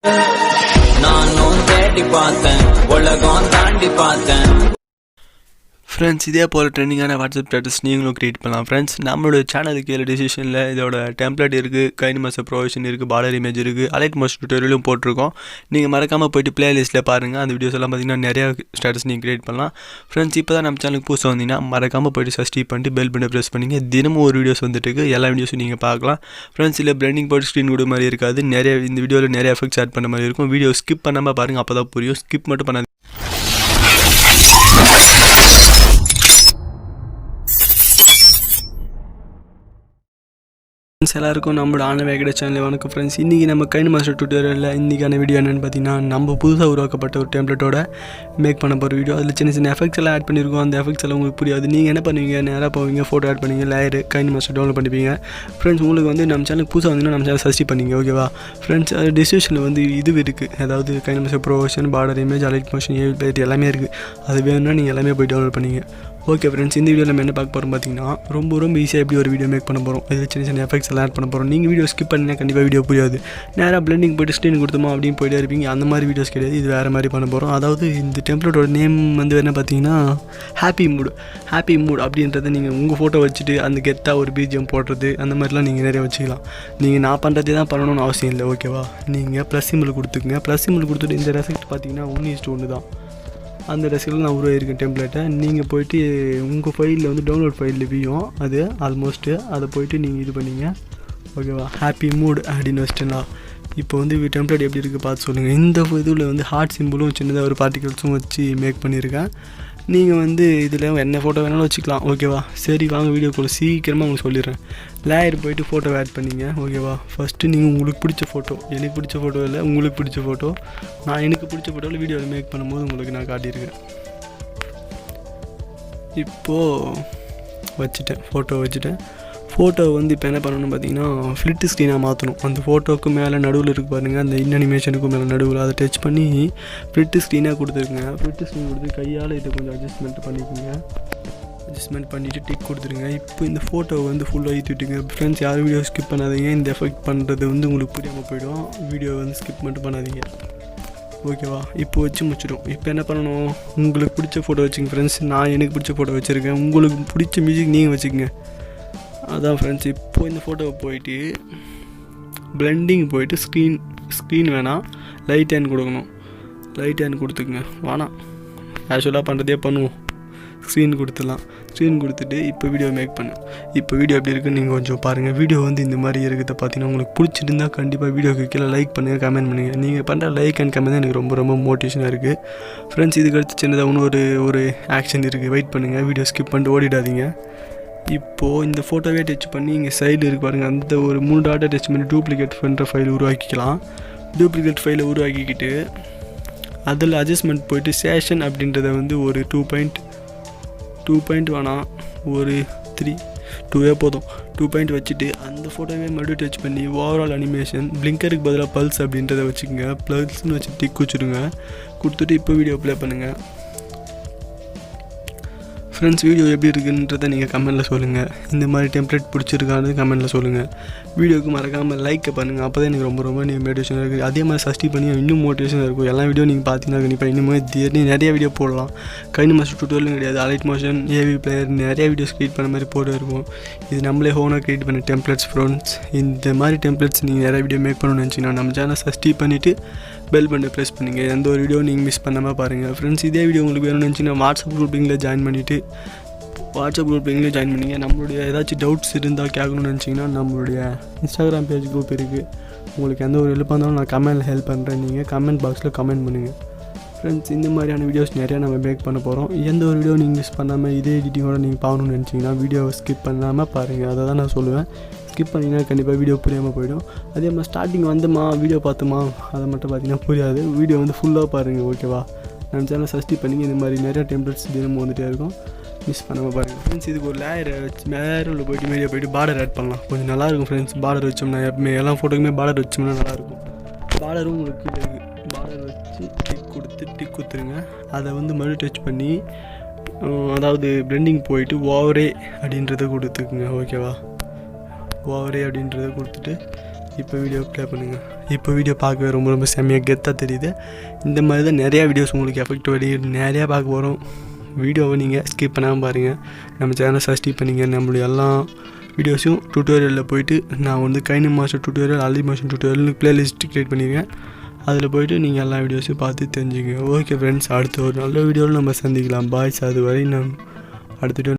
நானும் தேடி பார்த்தேன் உலகம் தாண்டி பார்த்தேன். ஃப்ரெண்ட்ஸ், இதே போல் ட்ரெண்டிங்கான வாட்ஸ்அப் ஸ்டேட்டஸ் நீங்களும் க்ரியேட் பண்ணலாம். ஃப்ரெண்ட்ஸ், நம்மளோட சேனலுக்கு ஏழு டிசிஷனில் இதோட டெம்ப்ளேட் இருக்குது, கைனிமாஸ்டர் ப்ரொவிஷன் இருக்குது, பார்டர் இமேஜ் இருக்குது, அலைட் மோஸ்ட் டுட்டோரியலும் போட்டிருக்கோம். நீங்கள் மறக்காமல் போய்ட்டு பிளேலிஸ்ட்டில் பாருங்கள். அந்த வீடியோஸ் எல்லாம் பார்த்தீங்கன்னா நிறையா ஸ்டேட்டஸ் நீங்கள் க்ரியேட் பண்ணலாம். ஃப்ரெண்ட்ஸ், இப்போ தான் நம்ம சேனலுக்கு புதுசாக வந்தீங்கன்னா மறக்காமல் போய்ட்டு சப்ஸ்கிரைப் பண்ணிட்டு பெல் பண்ணி ப்ரெஸ் பண்ணிங்க. தினமும் ஒரு வீடியோஸ் வந்துட்டு இருக்குது. எல்லா வீடியோஸும் நீங்கள் பார்க்கலாம். ஃப்ரெண்ட்ஸ், இல்லை பிளெண்டிங் போட்டு ஸ்க்ரீன் கூட மாதிரி இருக்காது. நிறைய இந்த வீடியோவில் நிறைய எஃபெக்ட்ஸ் ஆட் பண்ண மாதிரி இருக்கும். வீடியோ ஸ்கிப் பண்ணாமல் பாருங்கள், அப்போ தான் புரியும். ஸ்கிப் மட்டும் பண்ணாது. எல்லாருக்கும் நம்மளோட VAZHKADA சேனல் வணக்கம். ஃப்ரெண்ட்ஸ், இன்றைக்கி நம்ம கைனிமாஸ்டர் டுட்டோரியலில் இன்றைக்கான வீடியோ என்னென்னு பார்த்தீங்கன்னா, நம்ம புதுசாக உருவாக்கப்பட்ட ஒரு டெம்ப்ளேட்டோட மேக் பண்ண போகிற வீடியோ. அதில் சின்ன சின்ன எஃபெக்ட்ஸ் எல்லாம் ஆட் பண்ணியிருக்கோம். அந்த எஃபெக்ட்ஸ் எல்லாம் உங்களுக்கு புரியாது. நீங்கள் என்ன பண்ணுவீங்க, நேராக போவீங்க, ஃபோட்டோ ஆட் பண்ணுவீங்க, லேயர் கைனிமாஸ்டர் டவுன்லோட் பண்ணிப்பீங்க. ஃப்ரெண்ட்ஸ், உங்களுக்கு வந்து நம்ம சேனலுக்கு புதுசாக வந்தீங்கன்னா நம்ம சேனல் சப்ஸ்கிரைப் பண்ணிங்க, ஓகேவா? ஃப்ரெண்ட்ஸ், அது டிஸ்கிரிப்ஷனில் வந்து இது இருக்குது, அதாவது KineMaster provision, border image, Alight Motion, Avee Player எல்லாமே இருக்குது. அது வேணும்னா நீங்கள் எல்லாமே போய் டவுன்லோட் பண்ணிங்க. ஓகே ஃப்ரெண்ட்ஸ், இந்த வீடியோவில் நம்ம என்ன பார்க்க போகிறோம் பார்த்தீங்கன்னா, ரொம்ப ஈஸியாக எப்படி ஒரு வீடியோ மேக் பண்ண போகிறோம். இதில் சின்ன சின்ன எஃபெக்ட்ஸ் எல்லாம் ஆட் பண்ண போகிறோம். நீங்கள் வீடியோ ஸ்கிப் பண்ணினா கண்டிப்பாக வீடியோ புரியாது. நேராக பிளெண்டிங் போய்ட்டு ஸ்க்ரீன் கொடுத்தோமா அப்படின்னு போய்ட்டே இருப்பீங்க. அந்த மாதிரி வீடியோஸ் கிடையாது. இது வேறு மாதிரி பண்ண போகிறோம். அதாவது இந்த டெம்ப்ளேட்டோட நேம் வந்து என்ன பார்த்தீங்கன்னா, ஹாப்பி மூட் அப்படின்றத நீங்கள் உங்கள் ஃபோட்டோ வச்சுட்டு அந்த கெத்தாக ஒரு பிஜிஎம் போடுறது அந்த மாதிரிலாம் நீங்கள் நிறைய வச்சுக்கலாம். நீங்கள் நான் பண்ணுறதே தான் பண்ணணும்னு அவசியம் இல்லை, ஓகேவா? நீங்கள் ப்ளஸ் சிம்பிள் கொடுத்துக்குங்க. ப்ளஸ் சிம்பிள் கொடுத்துட்டு இந்த ரெசெக்ட் பார்த்தீங்கன்னா 1:1 தான். அந்த ரெசிபியில் நான் உருவாயிருக்கேன் டெம்ப்ளேட்டை. நீங்கள் போய்ட்டு உங்கள் ஃபைலில் வந்து டவுன்லோட் ஃபைலில் வியும் அது ஆல்மோஸ்ட்டு அதை போய்ட்டு நீங்கள் இது பண்ணிங்க, ஓகேவா? ஹாப்பி மூட் அப்படின்னு வச்சிட்டேன்னா இப்போ வந்து டெம்ப்ளேட் எப்படி இருக்குது பார்த்து சொல்லுங்கள். இந்த இதில் வந்து ஹார்ட் சிம்பிளும் சின்னதாக ஒரு பார்ட்டிகல்ஸும் வச்சு மேக் பண்ணியிருக்கேன். நீங்கள் வந்து இதில் என்ன ஃபோட்டோ வேணாலும் வச்சுக்கலாம், ஓகேவா? சரி, வாங்க வீடியோக்குள்ளே சீக்கிரமாக உங்களுக்கு சொல்லிடுறேன். லேயர் போய்ட்டு ஃபோட்டோ ஆட் பண்ணிங்க, ஓகேவா? ஃபஸ்ட்டு நீங்கள் உங்களுக்கு பிடிச்ச ஃபோட்டோ, எனக்கு பிடிச்ச ஃபோட்டோ இல்லை, உங்களுக்கு பிடிச்ச ஃபோட்டோ. நான் எனக்கு பிடிச்ச ஃபோட்டோவில் வீடியோவில் மேக் பண்ணும்போது உங்களுக்கு நான் காட்டியிருக்கேன். இப்போது ஃபோட்டோ வச்சுட்டேன். ஃபோட்டோ வந்து இப்போ என்ன பண்ணணும்னு பார்த்தீங்கன்னா, ஃப்ளிட் ஸ்க்ரீனாக மாற்றணும். அந்த ஃபோட்டோவுக்கு மேலே நடுவில் இருக்குது பாருங்கள், அந்த அனிமேஷனுக்கும் மேலே நடுவில் அதை டச் பண்ணி ஃப்ளிட் ஸ்க்ரீனாக கொடுத்துருக்குங்க. ஃப்ளிட் ஸ்க்ரீன் கொடுத்து கையால் இதை கொஞ்சம் அட்ஜஸ்ட்மெண்ட் பண்ணிவிட்டு டிக் கொடுத்துருங்க. இப்போ இந்த ஃபோட்டோவை வந்து ஃபுல்லாக ஏற்றிட்டுங்க. ஃப்ரெண்ட்ஸ், யாரும் வீடியோ ஸ்கிப் பண்ணாதீங்க. இந்த எஃபெக்ட் பண்ணுறது வந்து உங்களுக்கு புரியாமல் போய்டும். வீடியோ வந்து ஸ்கிப் மட்டும் பண்ணாதீங்க, ஓகேவா? இப்போ வச்சு முடிச்சிடும். இப்போ என்ன பண்ணணும், உங்களுக்கு பிடிச்ச ஃபோட்டோ வச்சுங்க. ஃப்ரெண்ட்ஸ், நான் எனக்கு பிடிச்ச ஃபோட்டோ வச்சுருக்கேன். உங்களுக்கு பிடிச்ச மியூசிக் நீங்கள் வச்சுக்கோங்க. அதான் ஃப்ரெண்ட்ஸ், இப்போது இந்த ஃபோட்டோவை போயிட்டு பிளெண்டிங் போயிட்டு ஸ்க்ரீன் வேணாம், லைட் ஹேண்ட் கொடுக்கணும். லைட் ஹேண்ட் கொடுத்துக்குங்க, வேணாம் கேஷுவலாக பண்ணுறதே பண்ணுவோம். ஸ்க்ரீன் கொடுத்துடலாம். ஸ்க்ரீன் கொடுத்துட்டு இப்போ வீடியோ மேக் பண்ணு. இப்போ வீடியோ எப்படி இருக்குன்னு நீங்கள் கொஞ்சம் பாருங்கள். வீடியோ வந்து இந்த மாதிரி இருக்கிறத பார்த்தீங்கன்னா உங்களுக்கு பிடிச்சிருந்தா கண்டிப்பாக வீடியோக்கு கீழே லைக் பண்ணுங்கள், கமெண்ட் பண்ணுங்கள். நீங்கள் பண்ணுற லைக் அண்ட் கமெண்ட் தான் எனக்கு ரொம்ப மோட்டிவேஷனாக இருக்குது. ஃப்ரெண்ட்ஸ், இதுக்கு அடுத்து சின்னதாக இன்னொரு ஒரு ஆக்ஷன் இருக்குது, வெயிட் பண்ணுங்கள். வீடியோ ஸ்கிப் பண்ணிட்டு ஓடிடாதீங்க. இப்போது இந்த ஃபோட்டோவே டச் பண்ணி இங்கே சைடு இருக்கு பாருங்கள், அந்த ஒரு 3 டாட்டை டச் பண்ணி டூப்ளிகேட் பண்ணுற ஃபைல் உருவாக்கிக்கலாம். டூப்ளிகேட் ஃபைலை உருவாக்கிக்கிட்டு அதில் அட்ஜஸ்ட்மெண்ட் போய்ட்டு சேஷன் அப்படின்றத வந்து ஒரு 2 பாயிண்ட் வேணாம், ஒரு 2 போதும். 2 பாயிண்ட் வச்சுட்டு அந்த ஃபோட்டோவே மறுபடியும் டச் பண்ணி ஓவரால் அனிமேஷன் பிளிங்கருக்கு பதிலாக பல்ஸ் அப்படின்றத வச்சுக்கோங்க. ப்ளஸ்ன்னு வச்சு டிக் வச்சுடுங்க. கொடுத்துட்டு இப்போ வீடியோ ப்ளே பண்ணுங்கள். ஃப்ரெண்ட்ஸ், வீடியோ எப்படி இருக்குன்றதை நீங்கள் கமெண்ட்டில் சொல்லுங்கள். இந்த மாதிரி டெம்ப்ளேட் பிடிச்சிருக்கான்னு கமெண்ட்டில் சொல்லுங்கள். வீடியோவுக்கு மறக்காமல் லைக் பண்ணுங்கள். அப்போ தான் எனக்கு ரொம்ப நீங்கள் மோட்டிவேஷனாக இருக்குது. அதே மாதிரி சப்ஸ்கிரைப் பண்ணி இன்னும் மோட்டிவேஷனாக இருக்கும். எல்லா வீடியோ நீங்கள் பார்த்தீங்கன்னா கண்டிப்பாக இன்னுமே நிறைய வீடியோ போடலாம். கைனிமாஸ்டர் டுட்டோரியலும் கிடையாது, அலைட் மோஷன், ஏவி பிளேயர் நிறைய வீடியோஸ் க்ரியேட் பண்ண மாதிரி போட்டு இருக்கும். இது நம்மளே ஹோனாக க்ரியேட் பண்ண டெம்ப்ளேட்ஸ். ஃப்ரெண்ட்ஸ், இந்த மாதிரி டெம்ப்ளேட்ஸ் நீங்கள் நிறைய வீடியோ மேக் பண்ணணும்னு நினச்சிங்கன்னா நம்ம சேனல் சப்ஸ்கிரைப் பண்ணிவிட்டு பெல் பட்டனை ப்ரெஸ் பண்ணுங்கள். எந்த ஒரு வீடியோ நீங்கள் மிஸ் பண்ணாமல் பாருங்கள். ஃப்ரெண்ட்ஸ், இதே வீடியோ உங்களுக்கு வேணும்னு நினச்சிங்கன்னா வாட்ஸ்அப் குரூப்பிங்கில் ஜாயின் பண்ணிவிட்டு பண்ணிங்க. நம்மளுடைய ஏதாச்சும் டவுட்ஸ் இருந்தால் கேட்கணும்னு நினச்சிங்கன்னா நம்மளுடைய இன்ஸ்டாகிராம் பேஜ் குரூப் இருக்குது. உங்களுக்கு எந்த ஒரு ஹெல்ப்பாக இருந்தாலும் நான் கமெண்ட்டில் ஹெல்ப் பண்ணுறேன். நீங்கள் கமெண்ட் பாக்ஸில் கமெண்ட் பண்ணுங்கள். ஃப்ரெண்ட்ஸ், இந்த மாதிரியான வீடியோஸ் நிறையா நம்ம மேக் பண்ண போகிறோம். எந்த ஒரு வீடியோ நீங்கள் மிஸ் பண்ணாமல் இதே எடிட்டிங்கோட நீங்கள் பார்க்கணும்னு நினச்சிங்கன்னா வீடியோவை ஸ்கிப் பண்ணாமல் பாருங்கள். அதை தான் நான் சொல்லுவேன். ஸ்கிப் பண்ணிங்கன்னா கண்டிப்பாக வீடியோ புரியாமல் போயிடும். அதே மாதிரி ஸ்டார்டிங் வந்தோமா வீடியோ பார்த்தோமா அதை மட்டும் பார்த்தீங்கன்னா புரியாது. வீடியோ வந்து ஃபுல்லாக பாருங்கள், ஓகேவா? நம்ம சேனல் சப்ஸ்கிரைப் பண்ணி இந்த மாதிரி நிறையா டெம்ப்ளேட்ஸ் தினமும் வந்துகிட்டே இருக்கும். மிஸ் பண்ணாமல் பாருங்கள். ஃப்ரெண்ட்ஸ், இதுக்கு ஒரு லேயரை வச்சு மேலே போய்ட்டு மீடியா போய்ட்டு பார்டர் ஆட் பண்ணலாம். கொஞ்சம் நல்லாயிருக்கும். ஃப்ரெண்ட்ஸ், பார்டர் வச்சோம்னா எப்பவுமே எல்லா ஃபோட்டோக்குமே பார்டர் வச்சோம்னா நல்லாயிருக்கும். பார்டரும் உங்களுக்கு கீழே இருக்குது. பார்டர் வச்சு டிக் கொடுத்துருங்க. அதை வந்து மறுபடியும் டச் பண்ணி அதாவது பிளெண்டிங் போயிட்டு ஓவரே அப்படின்றத கொடுத்துக்குங்க, ஓகேவா? ஓவரே அப்படின்றத கொடுத்துட்டு இப்போ வீடியோ ப்ளே பண்ணுங்கள். இப்போ வீடியோ பார்க்கவே ரொம்ப ரொம்ப செம்மையாக கெத்தாக தெரியுது. இந்த மாதிரி தான் நிறையா வீடியோஸ் உங்களுக்கு எஃபெக்ட் வழி நிறையா பார்க்க போகிறோம். வீடியோவை நீங்கள் ஸ்கிப் பண்ணாமல் பாருங்கள். நம்ம சேனலை சப்ஸ்கிரைப் பண்ணிங்க. நம்மளுடைய எல்லா வீடியோஸும் டுட்டோரியலில் போய்ட்டு நான் வந்து கைனமாஸ்டர் டுட்டோரியல், அலிமோஷன் டுட்டோரியல் ப்ளேலிஸ்ட் க்ரியேட் பண்ணியிருக்கேன். அதில் போய்ட்டு நீங்கள் எல்லா வீடியோஸையும் பார்த்து தெரிஞ்சுங்க. ஓகே ஃப்ரெண்ட்ஸ், அடுத்த ஒரு நல்ல வீடியோவில் நம்ம சந்திக்கலாம். பாய்ஸ், அது வரை நான் அடுத்த வீடியோ